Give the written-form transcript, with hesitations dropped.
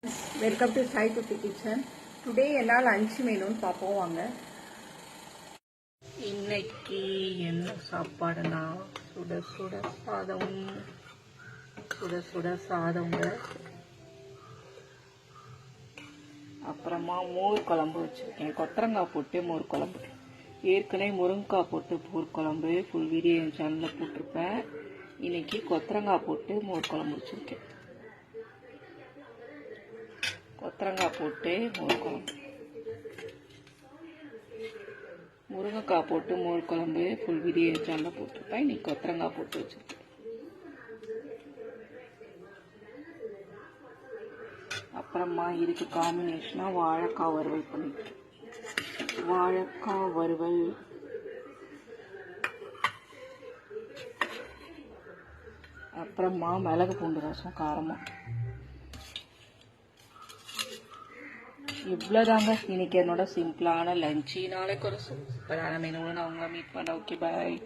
Welcome to Sai குட்டி kitchen. Today என்ன lunch மெனுன்னு பார்ப்போம் வாங்க. இன்னைக்கு என்ன சாப்பாடுனா சுட சுட சாதங்க, அப்புறமா மோர் குழம்பு வச்சுருக்கேன். கொத்தரங்காய் போட்டு மோர் குழம்பு. ஏற்கனவே முருங்கைக்காய் போட்டு மோர் குழம்பு ஃபுல் வீடியோ என் சேனலில் போட்டிருப்பேன். இன்னைக்கு கொத்தரங்காய் போட்டு மோர் குழம்பு வச்சுருக்கேன். கொத்தரங்காய் போட்டு மோர் குழம்பு, முருங்கைக்காய் போட்டு மோர் குழம்பு ஃபுல் வீடியோ சேனலில் போட்டிருப்பேன். இன்னைக்கு கொத்தரங்காய் போட்டு வச்சுருக்கேன். அப்புறமா இதுக்கு காம்பினேஷனாக வாழைக்காய் வறுவல் பண்ணிட்டேன். வாழைக்காய் வறுவல், அப்புறமா மிளகு பூண்டு ரசம் காரமாக. இவ்வளோதாங்க இன்னைக்கு என்னோட சிம்பிளான லஞ்சு. நாளைக்கு ஒரு சூப்பரான மெனுவை நான் உங்களை மீட் பண்ண. ஓகே, பாய்.